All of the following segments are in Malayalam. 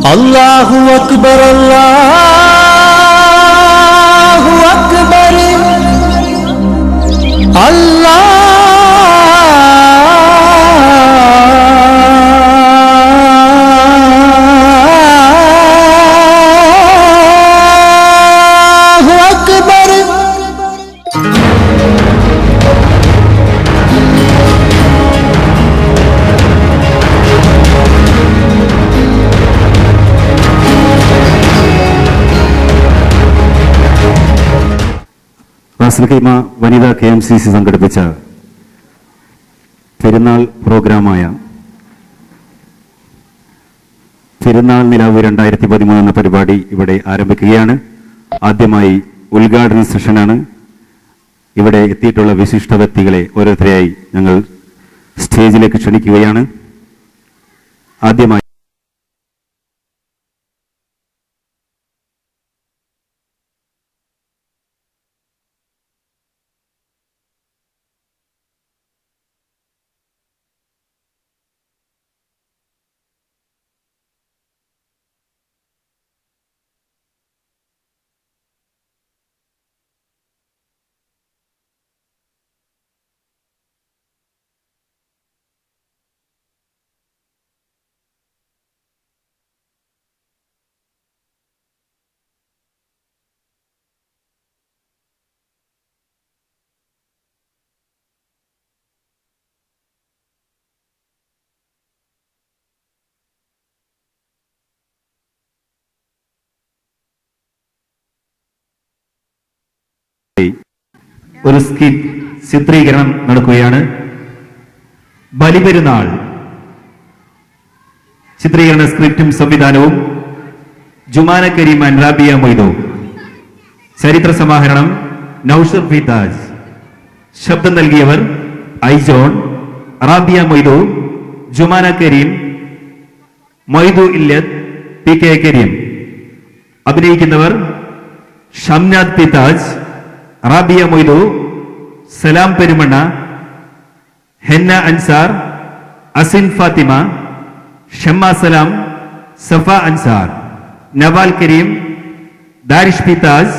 അല്ലാഹു അക്ബർ അല്ലാഹു അക്ബർ അല്ലാഹു അക്ബർ. ഖൈമ വനിതാ KMCC സംഘടിപ്പിച്ച പെരുന്നാൾ പ്രോഗ്രാമായ പെരുന്നാൾ നിലാവ് 2013 എന്ന പരിപാടി ഇവിടെ ആരംഭിക്കുകയാണ്. ആദ്യമായി ഉദ്ഘാടന സെഷനാണ്. ഇവിടെ എത്തിയിട്ടുള്ള വിശിഷ്ട വ്യക്തികളെ ഓരോരുത്തരെയായി ഞങ്ങൾ സ്റ്റേജിലേക്ക് ക്ഷണിക്കുകയാണ്. ആദ്യമായി ഒരു സ്കിറ്റ് ചിത്രീകരണം നടക്കുകയാണ്. ബലിപെരുന്നാൾ ചിത്രീകരണ സ്ക്രിപ്റ്റും സംവിധാനവും ജുമാന കരീം ആൻഡ് റാബിയ മൊയ്തു. ചരിത്ര സമാഹരണം നൌഷർ ഫിതാജ്. ശബ്ദം നൽകിയവർ ഐജോൺ, റാബിയ മൊയ്തു, ജുമാന കരീം, മൊയ്തു ഇല്ലത്ത്, PK കരീം. അഭിനയിക്കുന്നവർ ഷംനാദ് ഫിതാജ്, റാബിയ മൊയ്തു, സലാം പെരുമണ്ണ, ഹെന്ന അൻസാർ, അസിൻ ഫാത്തിമ, ഷമ്മ സലാം, സഫ അൻസാർ, നവാൽ കരീം, ദാരിഷ് ഫിതാജ്,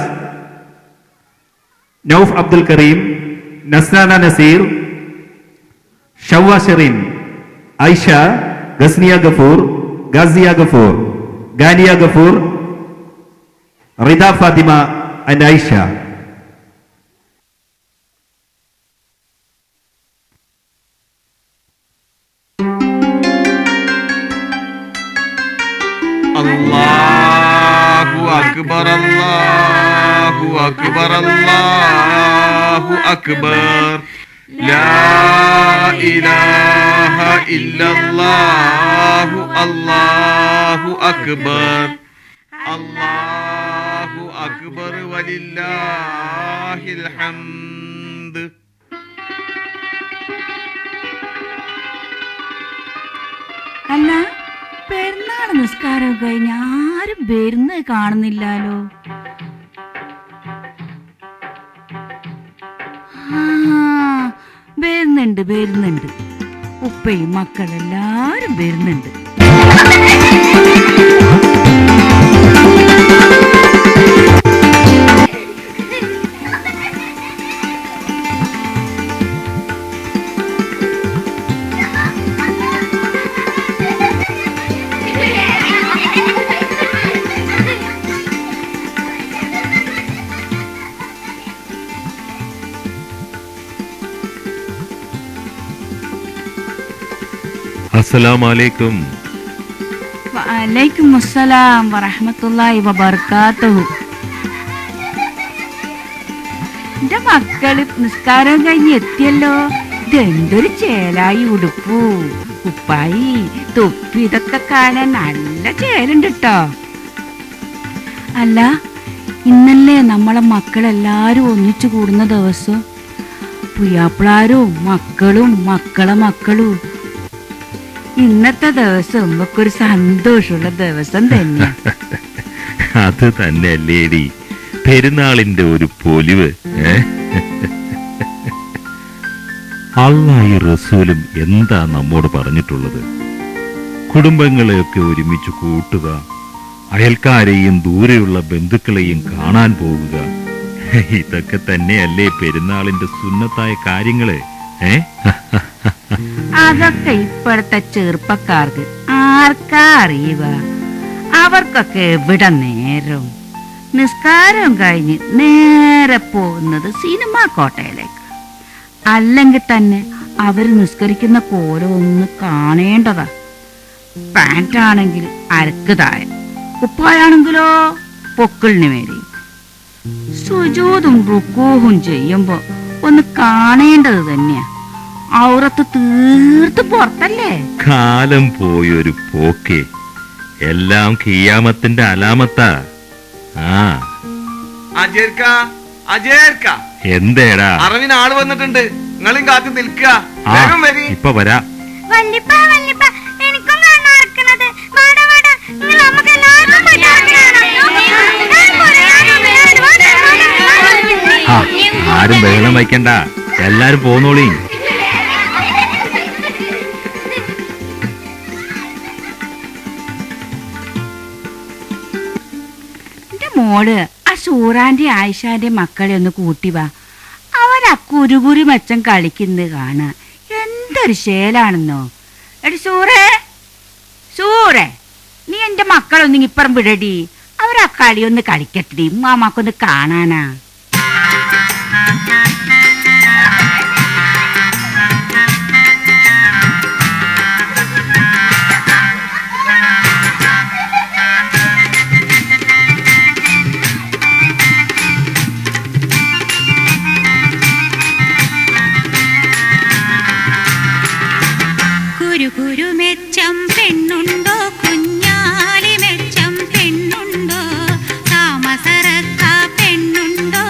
നൌഫ് അബ്ദുൽ കരീം, നസ്രാന നസീർ, ഷവ്വ ഷെറീൻ, ഐഷ, ഗസ്നിയ ഗഫൂർ, ഗാസിയ ഗഫൂർ, ഗാനിയ ഗഫൂർ, റിദ ഫാത്തിമ ആൻഡ് ഐഷ. അല്ലാഹു അക്ബർ അല്ലാഹു അക്ബർ അല്ലാഹു അക്ബർ ലാ ഇലാഹ ഇല്ലല്ലാഹു അല്ലാഹു അക്ബർ അല്ലാഹു അക്ബർ വലില്ലാഹിൽ ഹംദ്. അല്ല, പെരുന്നാൾ നിസ്കാരം കഴിഞ്ഞ് ആരും വരുന്നത് കാണുന്നില്ലാലോ. വരുന്നുണ്ട് ഉപ്പയും മക്കളെല്ലാരും വരുന്നുണ്ട്. അസ്സലാമു അലൈക്കും. വഅലൈക്കും അസ്സലാം വറഹ്മത്തുള്ളാഹി വബറകാതുഹു. എന്റെ മക്കള് നിസ്കാരം കഴിഞ്ഞ് എത്തിയല്ലോ. ഇതെന്തൊരു ചേലായി ഉടുപ്പു, ഉപ്പായി, തൊപ്പി, ഇതൊക്കെ കാണാൻ നല്ല ചേലുണ്ട് കേട്ടോ. അല്ല, ഇന്നല്ലേ നമ്മളെ മക്കളെല്ലാരും ഒന്നിച്ചു കൂടുന്ന ദിവസം. പുയ്യാപ്പിളാരും മക്കളും മക്കളെ മക്കളും. ഇന്നത്തെ ദിവസം നമുക്കൊരു സന്തോഷമുള്ള ദിവസം തന്നെ. അത് തന്നെയല്ലേടി പെരുന്നാളിന്റെ ഒരു പൊലിവ്. അല്ലാഹുവും റസൂലും എന്താ നമ്മോട് പറഞ്ഞിട്ടുള്ളത്? കുടുംബങ്ങളെയൊക്കെ ഒരുമിച്ച് കൂട്ടുക, അയൽക്കാരെയും ദൂരെയുള്ള ബന്ധുക്കളെയും കാണാൻ പോവുക, ഇതൊക്കെ തന്നെയല്ലേ പെരുന്നാളിന്റെ സുന്നത്തായ കാര്യങ്ങള്. അതൊക്കെ ഇപ്പോഴത്തെ ചെറുപ്പക്കാർക്ക് ആർക്കാ അറിയുക? അവർക്കൊക്കെ എവിടെ നേരം? നിസ്കാരം കഴിഞ്ഞ് നേരെ പോകുന്നത് സിനിമാ കോട്ടയിലേക്ക്. അല്ലെങ്കിൽ തന്നെ അവർ നിസ്കരിക്കുന്ന കോലം ഒന്ന് കാണേണ്ടതാ. പാൻറ്റാണെങ്കിൽ അരക്ക് താഴെ, കുപ്പായാണെങ്കിലോ പൊക്കിളിന് മേലെ. സുജൂദും റുക്കൂഹും ചെയ്യുമ്പോ ഒന്ന് കാണേണ്ടത് തന്നെയാ. ഔറത്ത് തീർത്ത് പുറത്തല്ലേ. കാലം പോയൊരു പോക്കേ, എല്ലാം ഖിയാമത്തിന്റെ അലാമത്താ. എന്തേടാ? അറിവിന് ആള് വന്നിട്ടുണ്ട്, നിങ്ങളും കാത്തു നിൽക്കുക. ഇപ്പൊ വരാ. ആരും ബഹളം വയ്ക്കണ്ട, എല്ലാരും പോന്നോളി. മോള് ആ സൂറാന്റെ ആയിഷാന്റെ മക്കളെ ഒന്ന് കൂട്ടി വാ. അവരാ കുരുകുരു മെച്ചം കളിക്കുന്നത് കാണാ. എന്തൊരു ശേലാണെന്നോ. എടി സൂറേ, സൂറേ, നീ എന്റെ മക്കളൊന്നും ഇപ്പറം വിടടി. അവരാ കളിയൊന്ന് കളിക്കട്ടെ, മാമാക്കൊന്ന് കാണാനാ. മെച്ചം പെണ്ണുണ്ടോ, കുഞ്ഞാലി മെച്ചം പെണ്ണുണ്ടോ, താമസറക്ക പെണ്ണുണ്ടോ,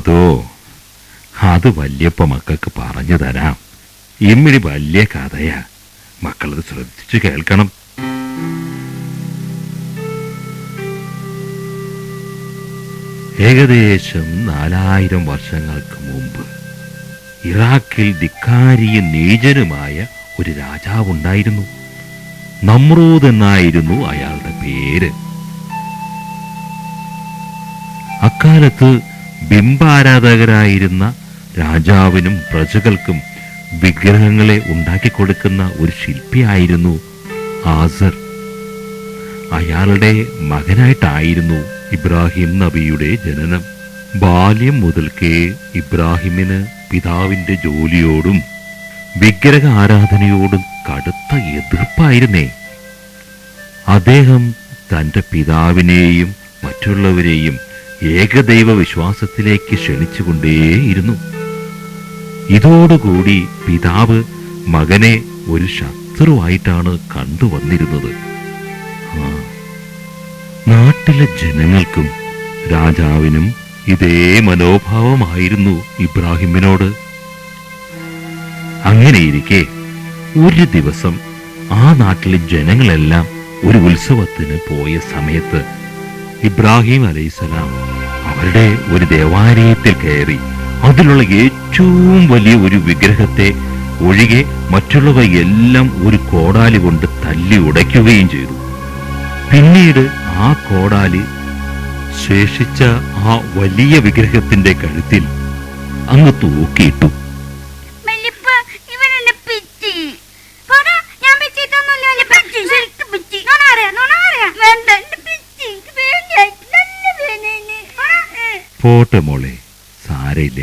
അതോ അത് വല്യപ്പ മക്കൾക്ക് പറഞ്ഞു തരാം. ഇമ്മിടി വലിയ കഥയാ, മക്കളത് ശ്രദ്ധിച്ചു കേൾക്കണം. ഏകദേശം 4000 വർഷങ്ങൾക്ക് മുമ്പ് ഇറാഖിൽ ധിക്കാരിയും നീചനുമായ ഒരു രാജാവുണ്ടായിരുന്നു. നമ്രൂദ് എന്നായിരുന്നു അയാളുടെ പേര്. അക്കാലത്ത് ബിംബാരാധകരായിരുന്ന രാജാവിനും പ്രജകൾക്കും വിഗ്രഹങ്ങളെ ഉണ്ടാക്കിക്കൊടുക്കുന്ന ഒരു ശില്പിയായിരുന്നു ആസർ. അയാളുടെ മകനായിട്ടായിരുന്നു ഇബ്രാഹിം നബിയുടെ ജനനം. ബാല്യം മുതൽക്കേ ഇബ്രാഹിമിന് പിതാവിന്റെ ജോലിയോടും വിഗ്രഹ ആരാധനയോടും കടുത്ത എതിർപ്പായിരുന്നേ. അദ്ദേഹം തന്റെ പിതാവിനെയും മറ്റുള്ളവരെയും ഏകദൈവ വിശ്വാസത്തിലേക്ക് ക്ഷണിച്ചുകൊണ്ടേയിരുന്നു. ഇതോടുകൂടി പിതാവ് മകനെ ഒരു ശത്രുവായിട്ടാണ് കണ്ടുവന്നിരുന്നത്. നാട്ടിലെ ജനങ്ങൾക്കും രാജാവിനും ഇതേ മനോഭാവമായിരുന്നു ഇബ്രാഹിമിനോട്. അങ്ങനെയിരിക്കെ ഒരു ദിവസം ആ നാട്ടിലെ ജനങ്ങളെല്ലാം ഒരു ഉത്സവത്തിന് പോയ സമയത്ത് ഇബ്രാഹിം അലൈഹിസ്സലാം അവരുടെ ഒരു ദേവാലയത്തിൽ കയറി അതിലുള്ള ഏറ്റവും വലിയ ഒരു വിഗ്രഹത്തെ ഒഴികെ മറ്റുള്ളവയെല്ലാം ഒരു കോടാലി കൊണ്ട് തല്ലി ഉടയ്ക്കുകയും ചെയ്തു. പിന്നീട് ആ കോടാലി ശേഷിച്ച ആ വലിയ വിഗ്രഹത്തിന്റെ കഴുത്തിൽ അങ്ങ് തൂക്കിയിട്ടു. പോട്ടെ മോളെ, സാരയില്ല,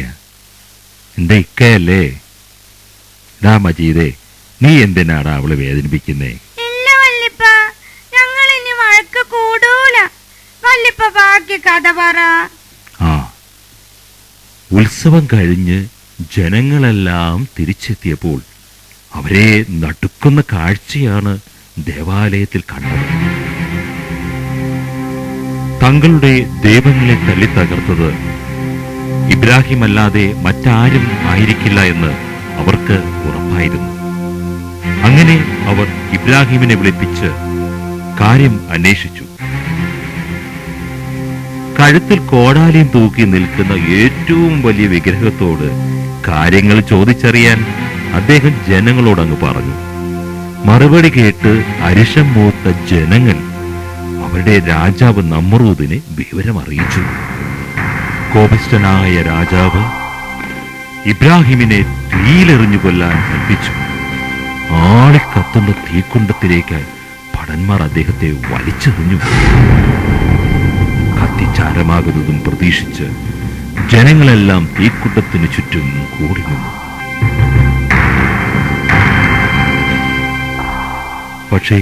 എന്റെ ഇക്കയല്ലേ. ഡാ മജീദേ, നീ എന്തിനാടാ അവളെ വേദനിപ്പിക്കുന്നേ? ഇല്ല വല്ലിപ്പ, ഞങ്ങൾ ഇനി വഴക്ക് കൂടൂല. വല്ലിപ്പ ബാക്കി കഥ പറ. ആ, ഉത്സവം കഴിഞ്ഞ് ജനങ്ങളെല്ലാം തിരിച്ചെത്തിയപ്പോൾ അവരെ നടുക്കുന്ന കാഴ്ചയാണ് ദേവാലയത്തിൽ കണ്ടത്. തങ്ങളുടെ ദൈവങ്ങളെ തല്ലി തകർത്തത് ഇബ്രാഹിം അല്ലാതെ മറ്റാരും ആയിരിക്കില്ല എന്ന് അവർക്ക് ഉറപ്പായിരുന്നു. അങ്ങനെ അവർ ഇബ്രാഹിമിനെ വിളിപ്പിച്ച് കാര്യം അന്വേഷിച്ചു. കഴുത്തിൽ കോടാലിയും തൂക്കി നിൽക്കുന്ന ഏറ്റവും വലിയ വിഗ്രഹത്തോട് കാര്യങ്ങൾ ചോദിച്ചറിയാൻ അദ്ദേഹം ജനങ്ങളോടങ്ങ് പറഞ്ഞു. മറുപടി കേട്ട് അരിശം മൂത്ത ജനങ്ങൾ അവരുടെ രാജാവ് നമ്രൂദിനെ വിവരം അറിയിച്ചു. കോപിഷ്ഠനായ രാജാവ് ഇബ്രാഹിമിനെ തീയിലെറിഞ്ഞു കൊല്ലാൻ കൽപ്പിച്ചു. ആളിക്കത്തുന്ന തീക്കുണ്ടത്തിലേക്ക് ഭടന്മാർ അദ്ദേഹത്തെ വലിച്ചെറിഞ്ഞു. കത്തിച്ചാരമാകുന്നതും പ്രതീക്ഷിച്ച് ജനങ്ങളെല്ലാം തീക്കുണ്ടത്തിന് ചുറ്റും കൂടി നിന്നു. പക്ഷേ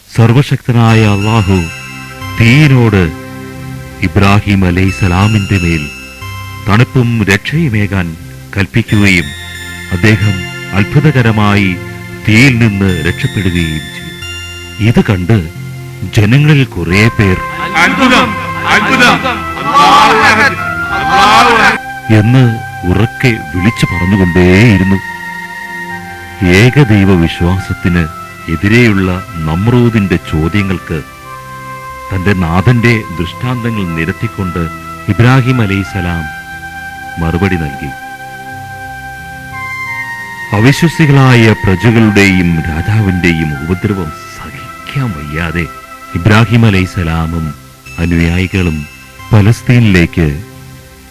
സർവശക്തനായ അല്ലാഹു തീയിനോട് ഇബ്രാഹിം അലൈഹിസ്സലാമിന്റെ മേൽ തണുപ്പും രക്ഷയുമേകാൻ കൽപ്പിക്കുകയും അദ്ദേഹം അത്ഭുതകരമായി തീയിൽ നിന്ന് രക്ഷപ്പെടുകയും ചെയ്തു. ഇത് കണ്ട് ജനങ്ങളിൽ കുറെ പേർ എന്ന് ഉറക്കെ വിളിച്ചു പറഞ്ഞുകൊണ്ടേയിരുന്നു. ഏകദൈവ വിശ്വാസത്തിന് എതിരെയുള്ള നമ്രൂദിന്റെ ചോദ്യങ്ങൾക്ക് തന്റെ നാഥന്റെ ദൃഷ്ടാന്തങ്ങൾ നിരത്തിക്കൊണ്ട് ഇബ്രാഹിം അലൈഹിസ്സലാം മറുപടി നൽകി. അവിശ്വസികളായ പ്രജകളുടെയും രാജാവിന്റെയും ഉപദ്രവം സഹിക്കാൻ വയ്യാതെ ഇബ്രാഹിം അലൈഹിസ്സലാമും അനുയായികളും പലസ്തീനിലേക്ക്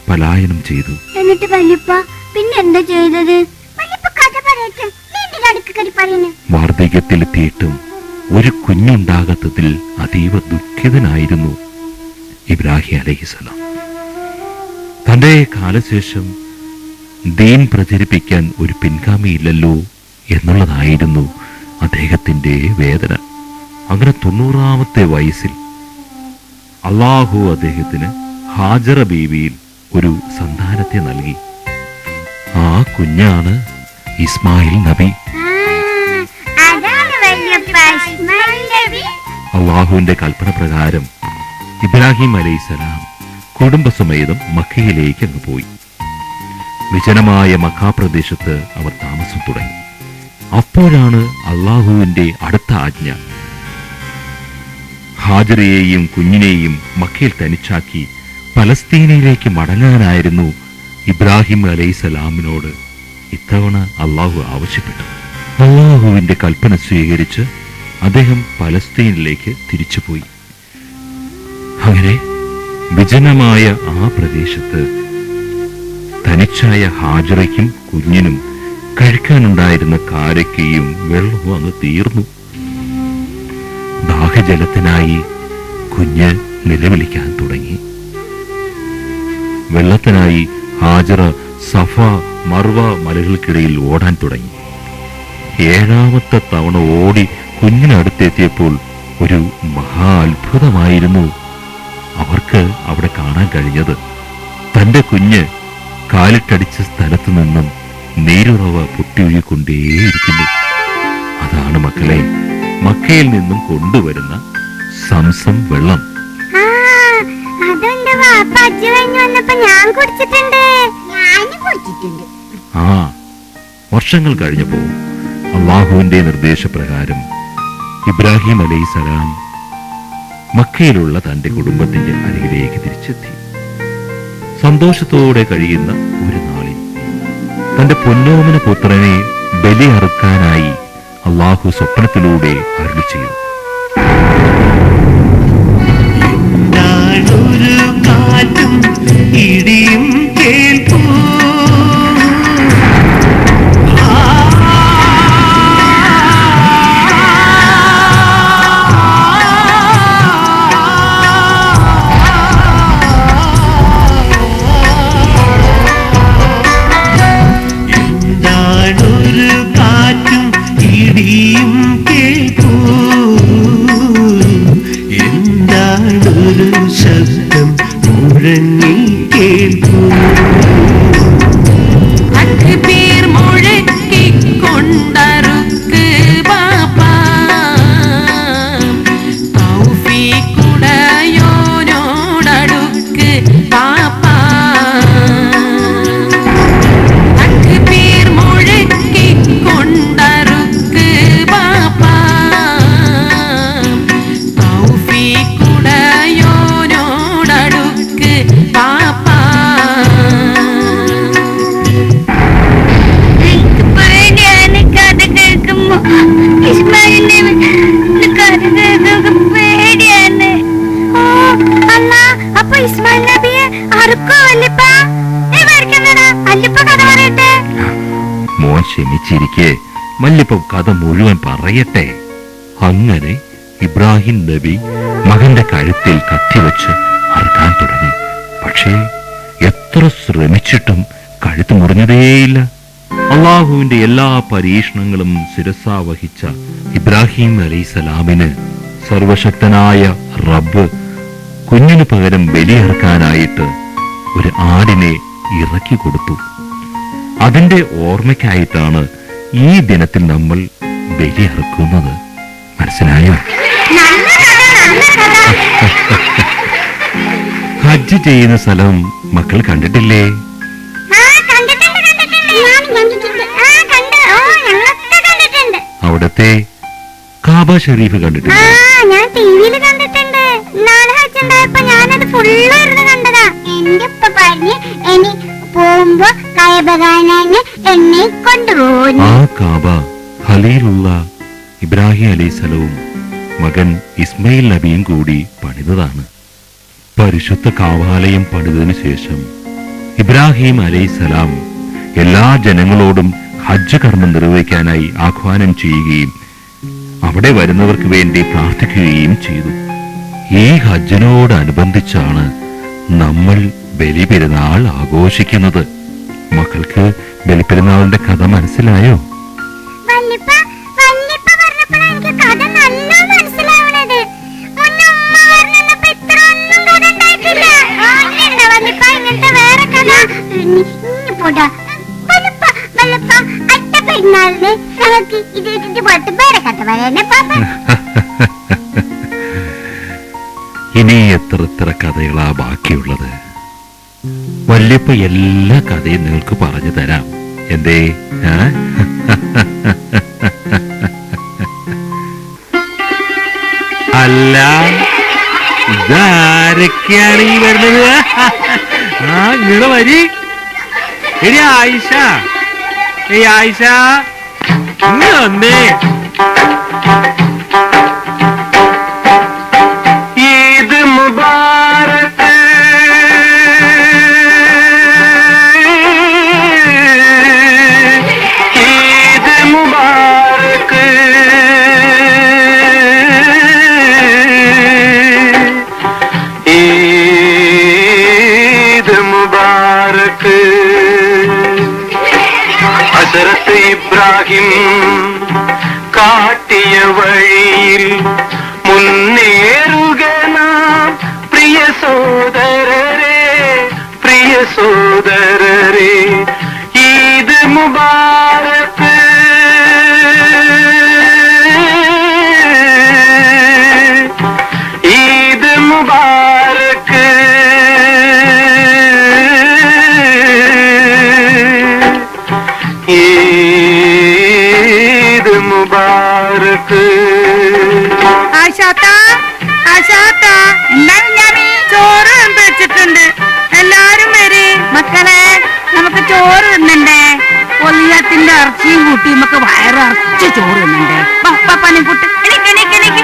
പലായനം ചെയ്തു. എന്നിട്ട് വല്യപ്പ പിന്നെ എന്താ ചെയ്തത്? വാർദ്ധക്യത്തിലെത്തിയിട്ടും ഒരു കുഞ്ഞുണ്ടാകാത്തതിൽ അതീവ ദുഃഖിതനായിരുന്നു ഇബ്രാഹിം അലൈഹിസ്സലാം. തന്റെ കാലശേഷം ദീൻ പ്രചരിപ്പിക്കാൻ ഒരു പിൻഗാമിയില്ലല്ലോ എന്നുള്ളതായിരുന്നു അദ്ദേഹത്തിന്റെ വേദന. അങ്ങനെ 90-ാമത്തെ വയസ്സിൽ അല്ലാഹു അദ്ദേഹത്തിന് ഹാജറ ബീവിയിൽ ഒരു സന്താനത്തെ നൽകി. ആ കുഞ്ഞാണ് ഇസ്മായിൽ നബി. അള്ളാഹുവിന്റെ കൽപ്പന പ്രകാരം ഇബ്രാഹിം അലൈഹിസ്സലാം കുടുംബസമേതം മക്കയിലേക്ക് അങ്ങ് പോയി. വിജനമായ മക്കാപ്രദേശത്ത് അവർ താമസം തുടങ്ങി. അപ്പോഴാണ് അള്ളാഹുവിന്റെ അടുത്ത ആജ്ഞ. ഹാജറയെയും കുഞ്ഞിനെയും മക്കയിൽ തനിച്ചാക്കി പലസ്തീനയിലേക്ക് മടങ്ങാനായിരുന്നു ഇബ്രാഹിം അലൈഹിസ്സലാമിനോട് ഇത്തവണ അള്ളാഹു ആവശ്യപ്പെട്ടത്. അള്ളാഹുവിന്റെ കൽപ്പന സ്വീകരിച്ച് അദ്ദേഹം പലസ്തീനിലേക്ക് തിരിച്ചുപോയി. അങ്ങനെ വിജനമായ ആ പ്രദേശത്ത് തനിച്ചായ ഹാജറയ്ക്കും കുഞ്ഞിനും കഴിക്കാനുണ്ടായിരുന്ന കാരക്കയും വെള്ളവും അങ്ങ് തീർന്നു. ദാഹജലത്തിനായി കുഞ്ഞ് നിലവിളിക്കാൻ തുടങ്ങി. വെള്ളത്തിനായി ഹാജറ സഫ മർവ മലകൾക്കിടയിൽ ഓടാൻ തുടങ്ങി. 7ാമത്തെ തവണ ഓടി കുഞ്ഞിനടുത്തെത്തിയപ്പോൾ ഒരു മഹാ അത്ഭുതമായിരുന്നു അവർക്ക് അവിടെ കാണാൻ കഴിഞ്ഞത്. തന്റെ കുഞ്ഞ് കാലിട്ടടിച്ച സ്ഥലത്തു നിന്നും നീരുറവ പൊട്ടിയൊഴുകൊണ്ടേയിരിക്കുന്നു. അതാണ് മക്കളെ മക്കയിൽ നിന്നും കൊണ്ടുവരുന്ന സംസം വെള്ളം. ആ വർഷങ്ങൾ കഴിഞ്ഞപ്പോ അള്ളാഹുവിന്റെ നിർദ്ദേശപ്രകാരം ഇബ്രാഹിം അലൈഹിസ്സലാം മക്കയിലുള്ള തന്റെ കുടുംബത്തിന്റെ അരികിലേക്ക് തിരിച്ചെത്തി. സന്തോഷത്തോടെ കഴിയുന്ന ഒരു നാളിൽ തന്റെ പൊന്നോമന പുത്രനെ ബലി അറുക്കാനായി അള്ളാഹു സ്വപ്നത്തിലൂടെ അരുളി ചെയ്തു. കാറ്റും ഇടിയും കേൾപ്പൂ ശബ്ദം മുഴങ്ങി കേൾക്കൂ. പേർ മുഴക്കി കൊണ്ടറുക്ക് ബാപ്പാ തൗഫീഖുടയോനോടടുക്ക് ബാപ്പാ. പേർ മുഴക്കി കൊണ്ടറുക്ക് ബാപ്പാ തൗഫീഖുടയോനോടടുക്ക് ബാപ്പാ. അപ്പൊ ഇസ്മായിൽ നബിയെ അറുക്കോ വല്യപ്പ? മോൻ ക്ഷമിച്ചിരിക്കെ വല്യപ്പ കഥ മുഴുവൻ പറയട്ടെ. അങ്ങനെ ഇബ്രാഹിം നബി മകന്റെ കഴുത്തിൽ കത്തിവെച്ച് അറുക്കാൻ തുടങ്ങി. പക്ഷേ എത്ര ശ്രമിച്ചിട്ടും കഴുത്ത് മുറിഞ്ഞതേയില്ല. അള്ളാഹുവിന്റെ എല്ലാ പരീക്ഷണങ്ങളും ശിരസാ വഹിച്ച ഇബ്രാഹിം അലൈഹിസ്സലാമിന് സർവശക്തനായ റബ്ബ് കുഞ്ഞിനു പകരം ബലിയറുക്കാനായിട്ട് ഒരു ആടിനെ ഇറക്കി കൊടുത്തു. അതിന്റെ ഓർമ്മയ്ക്കായിട്ടാണ് ഈ ദിനത്തിൽ നമ്മൾ ബലിയറുക്കുന്നത്. മനസ്സിലായോ? ഹജ്ജ് ചെയ്യുന്ന സ്ഥലം മക്കൾ കണ്ടിട്ടില്ലേ? അവിടത്തെ കാബ ഷരീഫ് കണ്ടിട്ടില്ലേ? ഞാൻ ടിവിയിൽ കണ്ടിട്ടുണ്ട്. നാളെ ഹജ്ജ് ഉണ്ടായപ്പോ ഞാനത് ഫുള്ള് ഇരുന്ന് കണ്ടതാ. എന്റെ ഉപ്പ പറഞ്ഞ് ഇനി പോകുമ്പോ കഅബ കാണാൻ എന്നെ കൊണ്ടുപോകും. ആ കാബ ഖലീലുള്ള ഇബ്രാഹിം അലൈഹിസ്സലാവും മകൻ ഇസ്മായിൽ നബിയും കൂടി പണിതതാണ്. പരിശുദ്ധ കാവാലയം പണിതതിനു ശേഷം ഇബ്രാഹിം അലൈഹിസ്സലാം എല്ലാ ജനങ്ങളോടും ഹജ്ജ് കർമ്മം നിർവഹിക്കാനായി ആഹ്വാനം ചെയ്യുകയും അവിടെ വരുന്നവർക്ക് വേണ്ടി പ്രാർത്ഥിക്കുകയും ചെയ്തു. ഈ ഹജ്ജിനോടനുബന്ധിച്ചാണ് നമ്മൾ ബലിപെരുന്നാൾ ആഘോഷിക്കുന്നത്. മക്കൾക്ക് ബലിപെരുന്നാളിന്റെ കഥ മനസ്സിലായോ? ഇനി എത്ര കഥകളാ ബാക്കിയുള്ളത്? വല്യപ്പ എല്ലാ കഥയും നിങ്ങൾക്ക് പറഞ്ഞു തരാം. എന്തേ? അല്ല, ഇതാരൊക്കെയാണ് ഈ വരുന്നത്? ഇങ്ങോട്ട് വരി. എടി ആയിഷ, ആയിഷ ഇങ്ങ് വന്നേ. ഈദ് മുബാരക്, ഈദ് മുബാരക്, ഈദ് മുബാരക്. ഹസ്രത്ത് ഇബ്രാഹിം കാട്ടിയ വഴിയിൽ മുന്നേറുക നാം പ്രിയ സോദരരെ, പ്രിയ സോദരരെ. ഈദ് മുബാരക്, ഈദ് മുബാരക്. ഈദ് മുബാരക്. ചോറ് വെച്ചിട്ടുണ്ട്, എല്ലാരും വരെ. മക്കളെ, നമുക്ക് ചോറ് തിന്നണ്ടേ? കൊല്ലത്തിന്റെ ഇറച്ചിയും കൂട്ടി നമുക്ക് വയറിറച്ച് ചോറ് തിന്നണ്ടേ? പനിക്കുട്ടി, എനിക്ക്